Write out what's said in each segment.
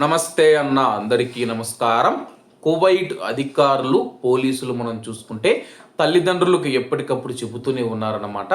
నమస్తే అన్న, అందరికీ నమస్కారం. కువైట్ అధికారులు, పోలీసులు మనం చూసుకుంటే తల్లిదండ్రులకు ఎప్పటికప్పుడు చెబుతూనే ఉన్నారన్నమాట.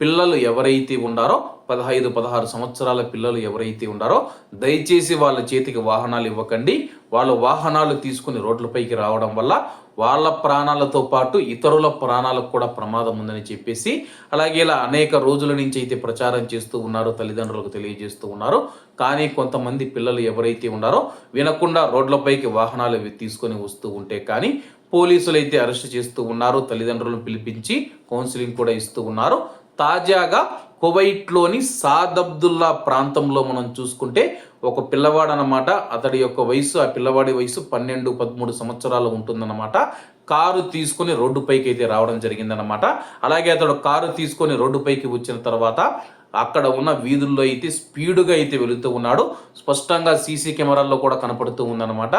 పిల్లలు ఎవరైతే ఉండారో 15-16 సంవత్సరాల పిల్లలు ఎవరైతే ఉండారో దయచేసి వాళ్ళ చేతికి వాహనాలు ఇవ్వకండి. వాళ్ళ వాహనాలు తీసుకుని రోడ్లపైకి రావడం వల్ల వాళ్ళ ప్రాణాలతో పాటు ఇతరుల ప్రాణాలకు కూడా ప్రమాదం ఉందని చెప్పేసి, అలాగే ఇలా అనేక రోజుల నుంచి అయితే ప్రచారం చేస్తూ ఉన్నారు, తల్లిదండ్రులకు తెలియజేస్తూ ఉన్నారు. కానీ కొంతమంది పిల్లలు ఎవరైతే ఉన్నారో వినకుండా రోడ్లపైకి వాహనాలు తీసుకొని వస్తూ ఉంటే కానీ పోలీసులు అయితే అరెస్ట్ చేస్తూ ఉన్నారు. తల్లిదండ్రులను పిలిపించి కౌన్సిలింగ్ కూడా ఇస్తూ ఉన్నారు. తాజాగా కువైట్లోని సాద్ అబ్దుల్లా ప్రాంతంలో మనం చూసుకుంటే ఒక పిల్లవాడు అనమాట. అతడి యొక్క వయసు, ఆ పిల్లవాడి వయసు 12-13 సంవత్సరాలు ఉంటుందన్నమాట. కారు తీసుకొని రోడ్డుపైకి అయితే రావడం జరిగిందనమాట. అలాగే అతడు కారు తీసుకొని రోడ్డుపైకి వచ్చిన తర్వాత అక్కడ ఉన్న వీధుల్లో అయితే స్పీడుగా అయితే వెళుతూ ఉన్నాడు. స్పష్టంగా సీసీ కెమెరాల్లో కూడా కనపడుతూ ఉందన్నమాట.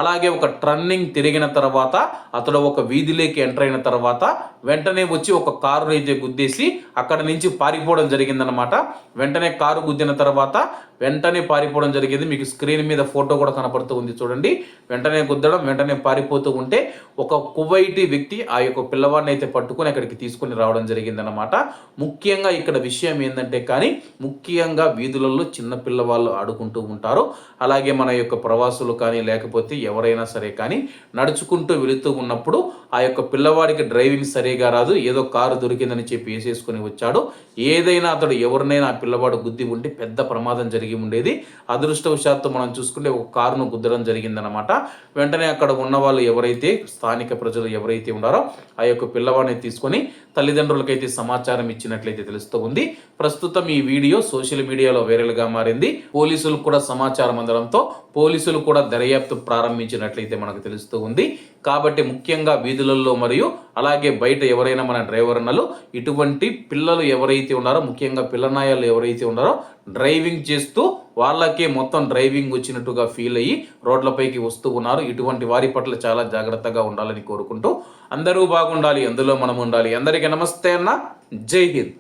అలాగే ఒక టర్నింగ్ తిరిగిన తర్వాత అతడు ఒక వీధిలోకి ఎంటర్ అయిన తర్వాత వెంటనే వచ్చి ఒక కారు అయితే గుద్దేసి అక్కడ నుంచి పారిపోవడం జరిగిందనమాట. వెంటనే కారు గుద్దిన తర్వాత వెంటనే పారిపోవడం జరిగింది. మీకు స్క్రీన్ మీద ఫోటో కూడా కనపడుతూ ఉంది చూడండి. వెంటనే గుద్దడం, వెంటనే పారిపోతూ ఉంటే ఒక కువైటీ వ్యక్తి ఆ యొక్క పిల్లవాడిని అయితే పట్టుకొని అక్కడికి తీసుకొని రావడం జరిగిందనమాట. ముఖ్యంగా ఇక్కడ విషయం ఏంటంటే కానీ ముఖ్యంగా వీధులలో చిన్న పిల్లవాళ్ళు ఆడుకుంటూ ఉంటారు. అలాగే మన యొక్క ప్రవాసులు కానీ లేకపోతే ఎవరైనా సరే కానీ నడుచుకుంటూ వెళుతూ ఉన్నప్పుడు ఆ యొక్క పిల్లవాడికి డ్రైవింగ్ సరిగా రాదు, ఏదో కారు దొరికిందని చెప్పి వేసేసుకొని వచ్చాడు. ఏదైనా అతడు ఎవరినైనా ఆ పిల్లవాడు గుద్ది ఉంటే పెద్ద ప్రమాదం జరిగి ఉండేది. అదృష్టవశాత్తు మనం చూసుకుంటే ఒక కారును గుద్దడం జరిగిందనమాట. వెంటనే అక్కడ ఉన్న వాళ్ళు ఎవరైతే స్థానిక ప్రజలు ఎవరైతే ఉన్నారో ఆ యొక్క పిల్లవాడిని తీసుకొని తల్లిదండ్రులకైతే సమాచారం ఇచ్చినట్లయితే తెలుస్తూ ఉంది. ప్రస్తుతం ఈ వీడియో సోషల్ మీడియాలో వైరల్గా మారింది. పోలీసులకు కూడా సమాచారం అందడంతో పోలీసులు కూడా దర్యాప్తు ప్రారంభించినట్లయితే మనకు తెలుస్తూ ఉంది. కాబట్టి ముఖ్యంగా వీధులలో మరియు అలాగే బయట ఎవరైనా మన డ్రైవర్ అన్నలు ఇటువంటి పిల్లలు ఎవరైతే ఉన్నారో, ముఖ్యంగా పిల్లనాయాలు ఎవరైతే ఉన్నారో డ్రైవింగ్ చేస్తూ వాళ్ళకే మొత్తం డ్రైవింగ్ వచ్చినట్టుగా ఫీల్ అయ్యి రోడ్లపైకి వస్తూ ఉన్నారు. ఇటువంటి వారి పట్ల చాలా జాగ్రత్తగా ఉండాలని కోరుకుంటూ అందరూ బాగుండాలి, అందులో మనం ఉండాలి. అందరికీ నమస్తే అన్న, జై హింద్.